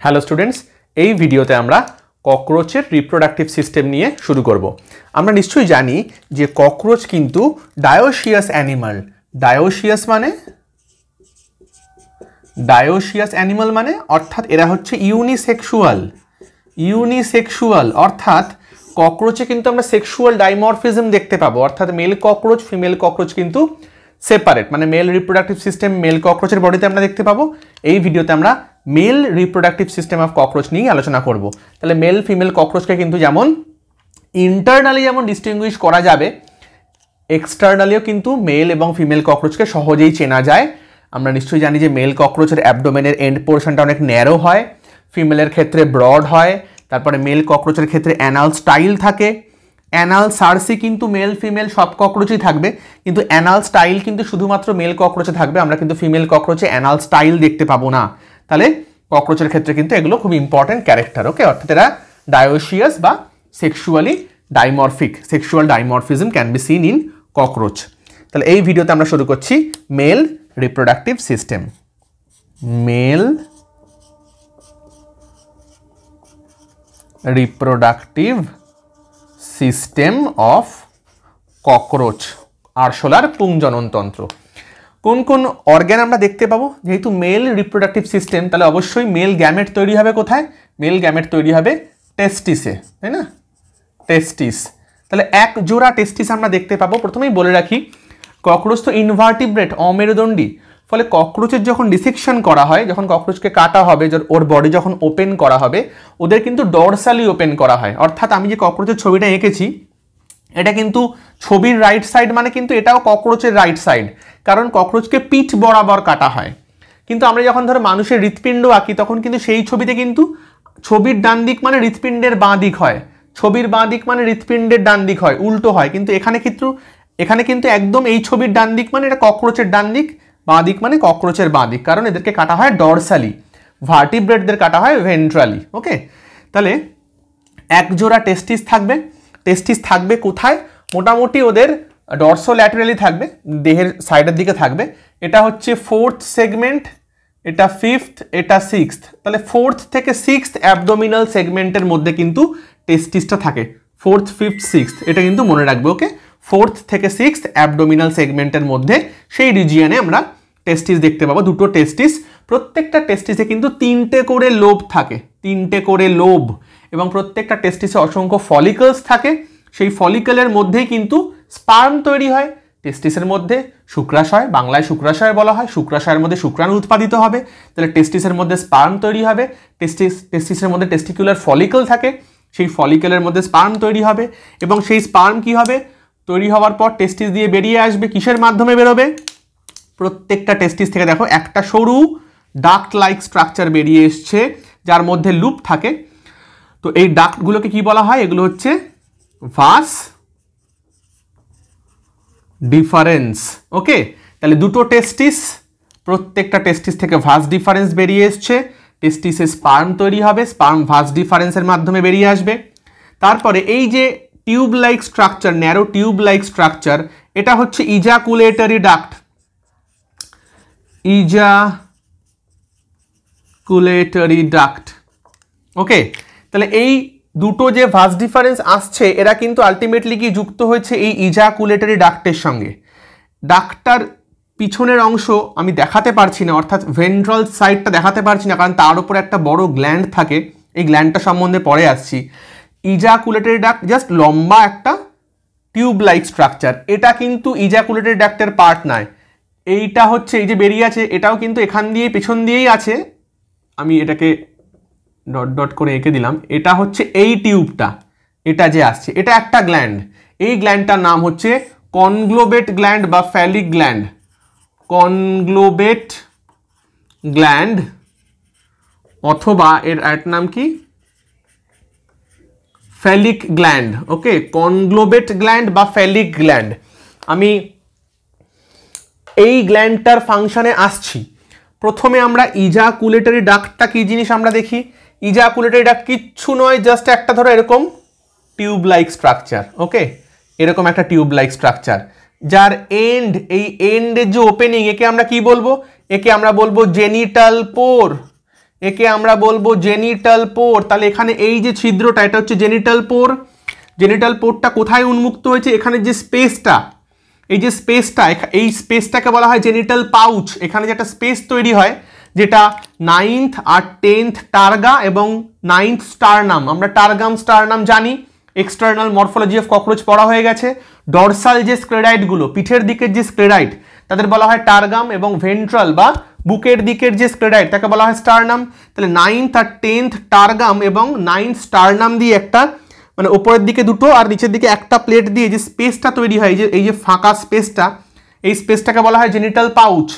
Hello students, এই ভিডিওতে আমরা ককরোচের রিপ্রোডাক্টিভ সিস্টেম নিয়ে শুরু করব। আমরা নিশ্চয়ই জানি যে ককরোচ কিন্তু ডায়োশিয়াস অ্যানিমাল। ডায়োশিয়াস অ্যানিমাল মানে অর্থাৎ এরা হচ্ছে ইউনিসেক্সুয়াল অর্থাৎ ককরোচে কিন্তু আমরা সেক্সুয়াল ডাইমরফিজম দেখতে পাবো, অর্থাৎ মেল ককরোচ ফিমেল ককরোচ কিন্তু সেপারেট, মানে মেল রিপ্রোডাক্টিভ সিস্টেম মেল ককরোচের বডিতে আমরা দেখতে পাবো। এই ভিডিওতে আমরা mail reproductive system of cockroach নিয়ে আলোচনা করব। তাহলে মেল ফিমেল ককরোচকে কিন্তু যেমন ইন্টারনালি যেমন ডিস্টিংগুইশ করা যাবে, এক্সটার্নালিও কিন্তু মেল এবং ফিমেল ককরোচকে সহজেই চেনা যায়। আমরা নিশ্চয়ই জানি যে মেল ককরোচের অ্যাবডোমেনের এন্ড পোর্শনটা অনেক ন্যারো হয়, ফিমেলের ক্ষেত্রে ব্রড হয়। তারপরে মেল ককরোচের ক্ষেত্রে অ্যানাল স্টাইল থাকে। অ্যানাল সার্সি কিন্তু মেল ফিমেল সব ককরোচই থাকবে, কিন্তু অ্যানাল স্টাইল কিন্তু শুধুমাত্র মেল ককরোচে থাকবে। আমরা কিন্তু ফিমেল ককরোচে অ্যানাল স্টাইল দেখতে পাবো না। তাহলে ককরোচের ক্ষেত্রে কিন্তু এগুলো খুব ইম্পর্টেন্ট ক্যারেক্টার। ওকে, অর্থাৎ এরা ডায়োশিয়াস বা sexual dimorphism can be seen in cockroach. তাহলে এই ভিডিওতে আমরা শুরু করছি mail reproductive system. Mail reproductive system of cockroach, আরশোলার পুংজননতন্ত্র। কোন কোন অর্গ্যান আমরা দেখতে পাবো? যেহেতু মেল রিপ্রোডাক্টিভ সিস্টেম, তাহলে অবশ্যই মেল গ্যামেট তৈরি হবে কোথায়? মেল গ্যামেট তৈরি হবে টেস্টিসে, তাই না? টেস্টিস। তাহলে এক জোড়া টেস্টিস আমরা দেখতে পাবো। প্রথমেই বলে রাখি, ককরোচ তো ইনভার্টিব্রেট, অমেরুদণ্ডী। ফলে ককরোচের যখন ডিসেকশন করা হয়, যখন ককরোচকে কাটা হবে, ওর বডি যখন ওপেন করা হবে, ওদের কিন্তু ডরসালি ওপেন করা হয়। অর্থাৎ আমি যে ককরোচের ছবিটা এঁকেছি, এটা কিন্তু ছবির রাইট সাইড, মানে কিন্তু এটাও ককরোচের রাইট সাইড, কারণ ককরোচকে পিঠ বরাবর কাটা হয়। কিন্তু আমরা যখন ধরো মানুষের হৃৎপিণ্ড আঁকি, তখন কিন্তু সেই ছবিতে কিন্তু ছবির ডান দিক মানে হৃৎপিণ্ডের বাঁ দিক হয়, ছবির বাঁ দিক মানে হৃৎপিণ্ডের ডান দিক হয়, উল্টো হয়। কিন্তু এখানে কিন্তু একদম এই ছবির ডান দিক মানে এটা ককরোচের ডান দিক, বাঁ দিক মানে ককরোচের বাঁ দিক, কারণ এদেরকে কাটা হয় ডরসালি, ভার্টিব্রেটদের কাটা হয় ভেন্ট্রালি। ওকে, তাহলে এক জোড়া টেস্টিস থাকবে। টেস্টিস থাকবে কোথায়? মোটামুটি ওদের ডরসোল্যাটারালি থাকবে, দেহের সাইডের দিকে থাকবে। এটা হচ্ছে ফোর্থ সেগমেন্ট, এটা ফিফথ, এটা সিক্সথ। তাহলে ফোর্থ থেকে সিক্সথ অ্যাবডোমিনাল সেগমেন্টের মধ্যে কিন্তু টেস্টিসটা থাকে। ফোর্থ, ফিফথ, সিক্সথ, এটা কিন্তু মনে রাখবে। ওকে, ফোর্থ থেকে সিক্সথ অ্যাবডোমিনাল সেগমেন্টের মধ্যে সেই রিজিয়নে আমরা টেস্টিস দেখতে পাবো, দুটো টেস্টিস। প্রত্যেকটা টেস্টিসে কিন্তু 3টে করে লোব থাকে, 3টে করে লোব, এবং প্রত্যেকটা টেস্টিসে অসংখ্য ফলিকলস থাকে। সেই ফলিকলের মধ্যেই কিন্তু স্পার্ম তৈরি হয়। টেস্টিসের মধ্যে শুক্রাশয়, বাংলায় শুক্রাশয় বলা হয়, শুক্রাশয়ের মধ্যে শুক্রাণু উৎপাদিত হবে, তাহলে টেস্টিসের মধ্যে স্পার্ম তৈরি হবে। টেস্টিসের মধ্যে টেস্টিকুলার ফলিকল থাকে, সেই ফলিকলের মধ্যে স্পার্ম তৈরি হবে, এবং সেই স্পার্ম কি হবে? তৈরি হওয়ার পর টেস্টিস দিয়ে বেরিয়ে আসবে। কিসের মাধ্যমে বেরোবে? প্রত্যেকটা টেস্টিস থেকে দেখো একটা সরু ডাক্ট লাইক স্ট্রাকচার বেরিয়ে এসছে, যার মধ্যে লুপ থাকে। তো এই ডাক্টগুলোকে কি বলা হয়? এগুলো হচ্ছে ভাস ডিফারেন্স। ওকে, তাহলে দুটো টেস্টিস, প্রত্যেকটা টেস্টিস থেকে ভাস ডিফারেন্স বেরিয়ে এসছে। টেস্টিসে স্পার্ম তৈরি হবে, স্পার্ম ভাস ডিফারেন্সের মাধ্যমে বেরিয়ে আসবে। তারপরে এই যে tube like structure, narrow tube like structure, এটা হচ্ছে ejaculatory duct. Ejaculatory duct. Okay, তাহলে এই দুটো যে ভাস ডিফারেন্স আসছে, এরা কিন্তু আলটিমেটলি কি যুক্ত হয়েছে এই ইজাকুলেটরি ডাক্টের সঙ্গে। ডাক্টটার পিছনের অংশ আমি দেখাতে পারছি না, অর্থাৎ ভেন্ট্রাল সাইডটা দেখাতে পারছি না, কারণ তার উপর একটা বড় গ্ল্যান্ড থাকে। এই গ্ল্যান্ডটা সম্বন্ধে পরে আসছি। ইজাকুলেটরি ডাক্ট জাস্ট লম্বা একটা টিউব লাইক স্ট্রাকচার, এটা কিন্তু ইজাকুলেটরি ডাক্টের পার্ট নয়। এইটা হচ্ছে এই যে বেরিয়ে আছে, এটাও কিন্তু এখান দিয়ে পেছন দিয়েই আছে। আমি এটাকে ডট ডট করে এঁকে দিলাম। এটা হচ্ছে এই টিউবটা, এটা যে আসছে, এটা একটা গ্ল্যান্ড। এই গ্ল্যান্ডটার নাম হচ্ছে কনগ্লোবেট গ্ল্যান্ড বা ফ্যালিক গ্ল্যান্ড। কনগ্লোবেট গ্ল্যান্ড, অথবা এর এক নাম কি? Folic gland. ওকে, কনগ্লোবেট গ্ল্যান্ড বা ফ্যালিক গ্ল্যান্ড। আমি এই গ্ল্যান্ডটার ফাংশনে আসছি। প্রথমে আমরা ইজাকুলেটরি ডাক্টটা কি জিনিস আমরা দেখি। ইজাকুলেটরি ডাক্ট কিচ্ছু নয়, জাস্ট একটা ধরো এরকম টিউব লাইক স্ট্রাকচার। ওকে, এরকম একটা টিউব লাইক স্ট্রাকচার, যার এন্ড, এই এন্ডের যে ওপেনিং, একে আমরা কি বলবো? একে আমরা বলবো জেনিটাল পোর। একে আমরা বলবো জেনিটাল পোর। তাহলে এখানে এই যে ছিদ্রটা এটা হচ্ছে জেনিটাল পোর। জেনিটাল পোরটা কোথায় উন্মুক্ত হয়েছে? এখানে যে স্পেসটা, এই যে স্পেসটা, এই স্পেসটাকে বলা হয় জেনিটাল পাউচ। এখানে যে একটা স্পেস তৈরি হয় যেটা 9th আর 10th টার্গা এবং 9th স্টারনাম, আমরা টার্গাম স্টারনাম জানি, এক্সটার্নাল মরফোলজি অফ ককরোচ পড়া হয়ে গেছে। ডরসাল যে স্ক্লেরাইডগুলো, পিঠের দিকের যে স্ক্লেরাইড, তাদের বলা হয় টার্গাম, এবং ভেন্ট্রাল বা বুকের দিকের যে স্ক্লেরাইড তাকে বলা হয় স্টারনাম। তাহলে 9th আর 10th টার্গাম এবং 9th স্টারনাম দিয়ে একটা, মানে ওপরের দিকে দুটো আর নিচের দিকে একটা প্লেট দিয়ে যে স্পেসটা তৈরি হয়, এই যে ফাঁকা স্পেসটা, এই স্পেসটাকে বলা হয় জেনিটাল পাউচ।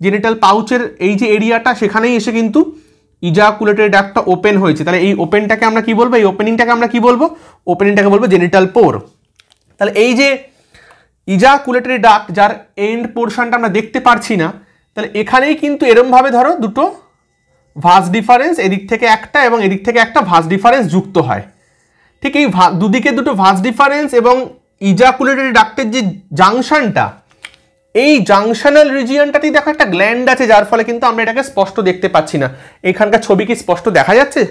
জেনিটাল পাউচের এই যে এরিয়াটা, সেখানেই এসে কিন্তু ইজাকুলেটরি ডাক্টটা ওপেন হয়েছে। তাহলে এই ওপেনটাকে আমরা কি বলবো? এই ওপেনিংটাকে আমরা কি বলবো? ওপেনিংটাকে বলবো জেনিটাল পোর। তাহলে এই যে ইজাকুলেটরি ডাক্ট যার এন্ড পোর্শনটা আমরা দেখতে পারছি না, তাহলে এখানেই কিন্তু এরমভাবে ধরো দুটো ভাস ডিফারেন্স, এদিক থেকে একটা এবং এদিক থেকে একটা ভাস ডিফারেন্স যুক্ত হয়। ঠিক এই দুদিকে দুটো ভাস ডিফারেন্স এবং ইজাকুলেটরি ডাক্টের যে জাংশনটা, এই জাংশনাল রিজিয়নটাতেই দেখো একটা গ্ল্যান্ড আছে, যার ফলে কিন্তু আমরা এটাকে স্পষ্ট দেখতে পাচ্ছি না। এখানকার ছবি কি স্পষ্ট দেখা যাচ্ছে?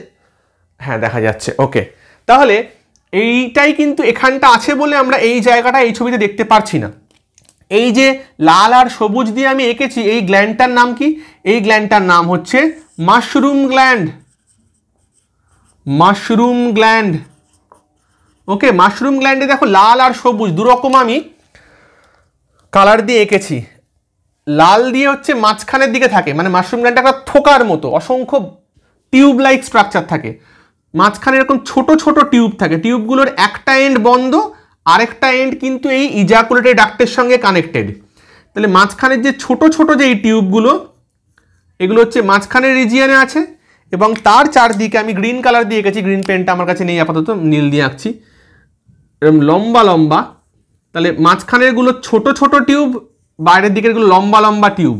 হ্যাঁ, দেখা যাচ্ছে। ওকে, তাহলে এইটাই কিন্তু এখানটা আছে বলে আমরা এই জায়গাটা এই ছবিতে দেখতে পারছি না। এই যে লাল আর সবুজ দিয়ে আমি এঁকেছি, এই গ্ল্যান্ডটার নাম কি? এই গ্ল্যান্ডটার নাম হচ্ছে mushroom gland. Mushroom gland. Okay, mushroom গ্ল্যান্ডে দেখো লাল আর সবুজ দুরকম আমি কালার দিয়ে এঁকেছি। লাল দিয়ে হচ্ছে মাঝখানের দিকে থাকে, মানে মাশরুম গ্ল্যান্ড একটা থোকার মতো অসংখ্য টিউব লাইক স্ট্রাকচার থাকে, মাঝখানে এরকম ছোট ছোট টিউব থাকে, টিউবগুলোর একটা এন্ড বন্ধ, আরেকটা এন্ড কিন্তু এই ইজাকুলেটরি ডাক্টের সঙ্গে কানেক্টেড। তাহলে মাঝখানের যে ছোট ছোট যে এই টিউবগুলো, এগুলো হচ্ছে মাঝখানের রিজিয়নে আছে, এবং তার চারদিকে আমি গ্রিন কালার দিয়ে এঁকেছি, গ্রিন পেনটা আমার কাছে নেই আপাতত, নীল দিয়ে আঁকছি, এরকম লম্বা লম্বা। তাহলে মাঝখানের গুলো ছোট ছোট টিউব, বাইরের দিকের গুলো লম্বা লম্বা টিউব।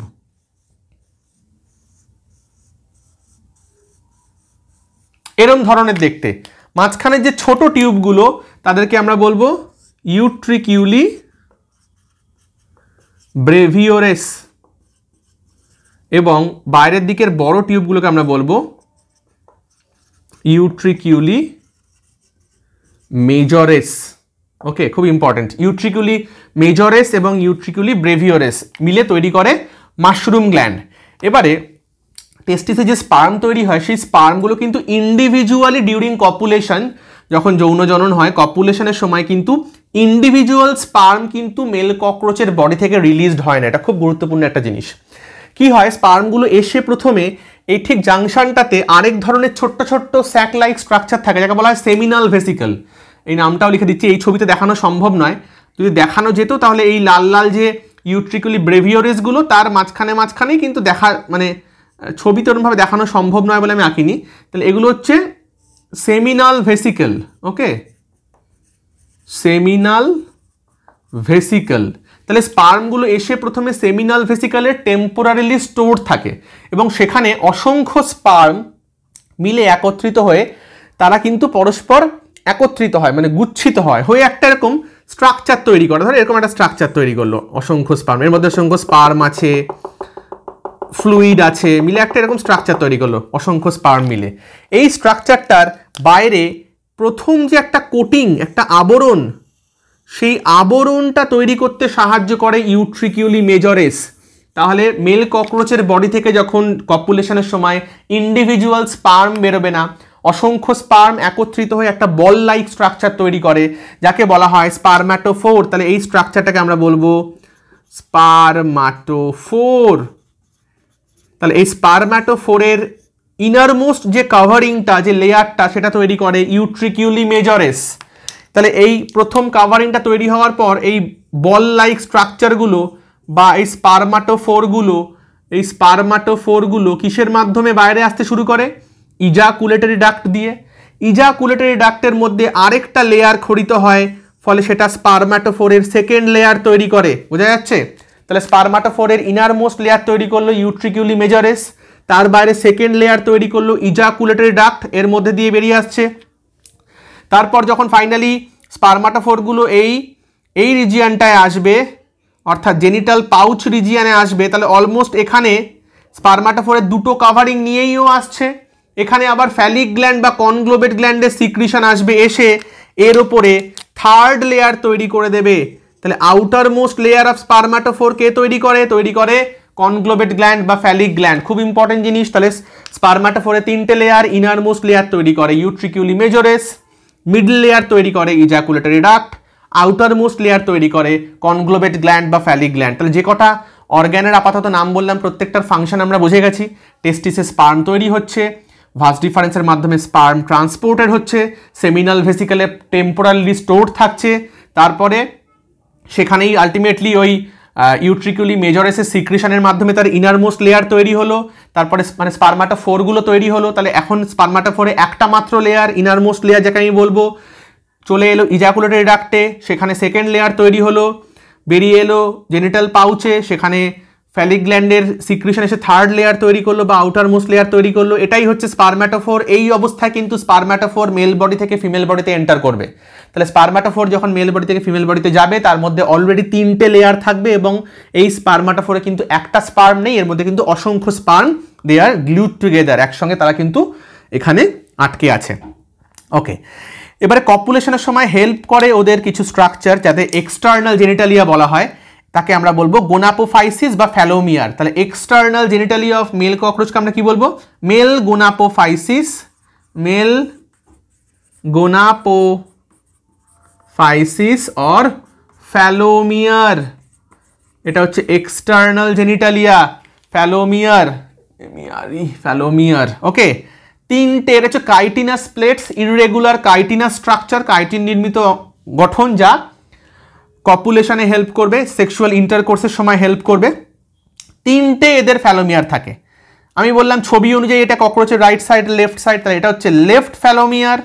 এরম ধরনের দেখতে। মাঝখানের যে ছোট টিউবগুলো তাদেরকে আমরা বলবো ইউট্রিকিউলি ব্রেভিওরেস, এবং বাইরের দিকের বড় টিউবগুলোকে আমরা বলবো ইউট্রিকিউলি মেজরেস। ওকে, খুব ইম্পর্টেন্ট। ইউট্রিকিউলি মেজরেস এবং ইউট্রিকিউলি ব্রেভিওরেস মিলে তৈরি করে মাশরুম গ্ল্যান্ড। এবারে টেস্টিসে যে স্পার্ম তৈরি হয়, সেই স্পার্মগুলো কিন্তু ইন্ডিভিজুয়ালি ডিউরিং কপুলেশন, যখন যৌন জনন হয় কপুলেশনের সময় কিন্তু ইন্ডিভিজুয়াল স্পার্ম কিন্তু মেল ককরোচের বডি থেকে রিলিজড হয় না। এটা খুব গুরুত্বপূর্ণ একটা জিনিস। কি হয়, স্পার্মগুলো এসে প্রথমে এই ঠিক জাংশনটাতে আরেক ধরনের ছোট্ট ছোট্ট স্যাক লাইক স্ট্রাকচার থাকে, যাকে বলা হয় সেমিনাল ভেসিকল। এই নামটাও লিখে দিচ্ছি, এই ছবিতে দেখানো সম্ভব নয়, যদি দেখানো যেত তাহলে এই লাল লাল যে ইউট্রিকুলি ব্রেভিওরেসগুলো তার মাঝখানেই কিন্তু দেখা, মানে ছবিতে ওরকমভাবে দেখানো সম্ভব নয় বলে আমি আঁকিনি। তাহলে এগুলো হচ্ছে সেমিনাল ভেসিকল। ওকে, সেমিনাল ভেসিকল। তাহলে স্পার্মগুলো এসে প্রথমে সেমিনাল ভেসিকলে টেম্পোরারিলি স্টোর থাকে, এবং সেখানে অসংখ্য স্পার্ম মিলে একত্রিত হয়ে তারা কিন্তু পরস্পর একত্রিত হয়, মানে গুচ্ছিত হয়, হয়ে একটা এরকম স্ট্রাকচার তৈরি করে। ধরো এরকম একটা স্ট্রাকচার তৈরি করলো অসংখ্য স্পার্ম, এর মধ্যে অসংখ্য স্পার্ম আছে, ফ্লুইড আছে, মিলে একটা এরকম স্ট্রাকচার তৈরি করলো অসংখ্য স্পার্ম মিলে। এই স্ট্রাকচারটার বাইরে প্রথম যে একটা কোটিং, একটা আবরণ, সেই আবরণটা তৈরি করতে সাহায্য করে ইউট্রিকিউলি মেজরেস। তাহলে মেল ককরোচের বডি থেকে যখন কপুলেশনের সময় ইন্ডিভিজুয়াল স্পার্ম বেরোবে না, অসংখ্য স্পার্ম একত্রিত হয়ে একটা বল লাইক স্ট্রাকচার তৈরি করে, যাকে বলা হয় স্পারম্যাটোফোর। তাহলে এই স্ট্রাকচারটাকে আমরা বলবো স্পারম্যাটোফোর। তাহলে এই স্পারম্যাটোফোরের ইনারমোস্ট যে কাভারিংটা, যে লেয়ারটা, সেটা তৈরি করে ইউট্রিকিউলি মেজরেস। তাহলে এই প্রথম কাভারিংটা তৈরি হওয়ার পর এই বল লাইক স্ট্রাকচারগুলো বা এই স্পারম্যাটোফোরগুলো কিসের মাধ্যমে বাইরে আসতে শুরু করে? ইজাকুলেটরি ডাক্ট দিয়ে। ইজাকুলেটরি ডাক্টের মধ্যে আরেকটা লেয়ার খড়িত হয়, ফলে সেটা স্পারম্যাটোফোরের সেকেন্ড লেয়ার তৈরি করে। বোঝা যাচ্ছে? তাহলে স্পারম্যাটোফোরের ইনারমোস্ট লেয়ার তৈরি করলো ইউট্রিকিউলি মেজরেস, তার বাইরে সেকেন্ড লেয়ার তৈরি করলো ইজাকুলেটরি ডাক্ট, এর মধ্যে দিয়ে বেরিয়ে আসছে। তারপর যখন ফাইনালি স্পারম্যাটোফোরগুলো এই রিজিয়ানটায় আসবে, অর্থাৎ জেনিটাল পাউচ রিজিয়ানে আসবে, তাহলে অলমোস্ট এখানে স্পারমাটোফোরের দুটো কাভারিং নিয়েইও আসছে। এখানে আবার ফ্যালিক গ্ল্যান্ড বা কনগ্লোবেট গ্ল্যান্ডের সিক্রিশন আসবে, এসে এর ওপরে থার্ড লেয়ার তৈরি করে দেবে। তাহলে আউটার মোস্ট লেয়ার অফ স্পারমাটোফোর কে তৈরি করে কনগ্লোবেট গ্ল্যান্ড বা ফ্যালিক গ্ল্যান্ড। খুব ইম্পর্টেন্ট জিনিস। তাহলে স্পারমাটোফোরে তিনটে লেয়ার, ইনার মোস্ট লেয়ার তৈরি করে ইউট্রিকিউলি মেজরেস, মিডল লেয়ার তৈরি করে ejaculatory duct, outer most layer তৈরি করে কনগ্লোবেট গ্ল্যান্ড বা ফ্যালিক গ্ল্যান্ড। তাহলে যে কটা অর্গ্যানের আপাতত নাম বললাম প্রত্যেকটার ফাংশন আমরা বুঝে গেছি। টেস্টিসে স্পার্ম তৈরি হচ্ছে, ভাস ডিফারেন্সের মাধ্যমে স্পার্ম ট্রান্সপোর্টেড হচ্ছে, সেমিনাল ভেসিকেলে টেম্পোরালি স্টোরড থাকছে, তারপরে সেখানেই আলটিমেটলি ওই ইউট্রিকুলি মেজরেসের সিক্রিশনের মাধ্যমে তার ইনারমোস্ট লেয়ার তৈরি হলো, তারপরে মানে স্পারমাটোফোরগুলো তৈরি হলো। তাহলে এখন স্পারমাটোফোরে একটা মাত্র লেয়ার, ইনারমোস্ট লেয়ার যাকে আমি বলবো, চলে এলো ইজাকুলেটরি ডাক্টে, সেখানে সেকেন্ড লেয়ার তৈরি হলো, বেরিয়ে এলো জেনিটাল পাউচে, সেখানে ফ্যালিক গ্ল্যান্ডের সিক্রিশন এসে থার্ড লেয়ার তৈরি করলো বা আউটার মোস্ট লেয়ার তৈরি করলো। এটাই হচ্ছে স্পারমাটোফোর। এই অবস্থায় কিন্তু স্পারমাটোফোর মেল বডি থেকে ফিমেল বডিতে এন্টার করবে। তাহলে স্পারমাটোফোর যখন মেল বডি থেকে ফিমেল বডিতে যাবে তার মধ্যে অলরেডি তিনটে লেয়ার থাকবে এবং এই স্পারমাটোফোরে কিন্তু একটা স্পার্ম নেই, এর মধ্যে কিন্তু অসংখ্য স্পার্ম, দে আর গ্লুড টুগেদার, একসঙ্গে তারা কিন্তু এখানে আটকে আছে। ওকে, এবারে কপুলেশনের সময় হেল্প করে ওদের কিছু স্ট্রাকচার, যাতে এক্সটার্নাল জেনিটালিয়া বলা হয়, তাকে আমরা বলবো গোনাপোফাইসিস বা ফ্যালোমিয়ার। তাহলে এক্সটার্নাল জেনিটালিয়া অফ মেল ককরোচকে আমরা কি বলবো? Male gonapophysis, male gonapophysis or phallomere. এটা হচ্ছে এক্সটার্নাল জেনিটালিয়া, ফ্যালোমিয়ার, ফ্যালোমিয়ার। ওকে, তিনটে, এটা হচ্ছে chitinous plates, irregular chitinous structure, chitin নির্মিত গঠন, যা কপুলেশনে হেল্প করবে, সেক্সুয়াল ইন্টারকোর্সের সময় হেল্প করবে। তিনটে এদের ফ্যালোমিয়ার থাকে। আমি বললাম ছবি অনুযায়ী এটা ককরোচের রাইট সাইড লেফট সাইড, তাহলে এটা হচ্ছে লেফট ফ্যালোমিয়ার,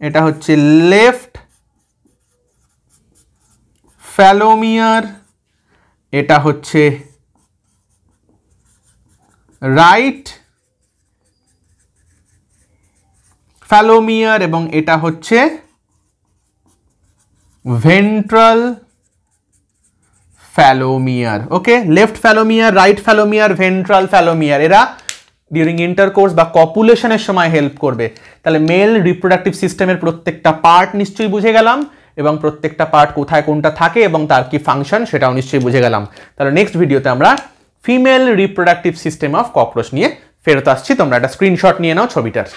এটা হচ্ছে লেফট ফ্যালোমিয়ার, এটা হচ্ছে রাইট ফ্যালোমিয়ার এবং এটা হচ্ছে ভেন্ট্রাল ফ্যালোমিয়ার। ওকে, লেফট ফ্যালোমিয়ার, রাইট ফ্যালোমিয়ার, ভেন্ট্রাল ফ্যালোমিয়ার, এরা ডিউরিং ইন্টারকোর্স বা কপুলেশনের সময় হেল্প করবে। তাহলে মেল রিপ্রোডাক্টিভ সিস্টেমের প্রত্যেকটা পার্ট নিশ্চয়ই বুঝে গেলাম এবং প্রত্যেকটা পার্ট কোথায় কোনটা থাকে এবং তার কি ফাংশন সেটাও নিশ্চয়ই বুঝে গেলাম। তাহলে নেক্সট ভিডিওতে আমরা female reproductive system of cockroach নিয়ে ফেরত আসছি। তোমরা একটা স্ক্রিনশট নিয়ে নাও ছবিটার।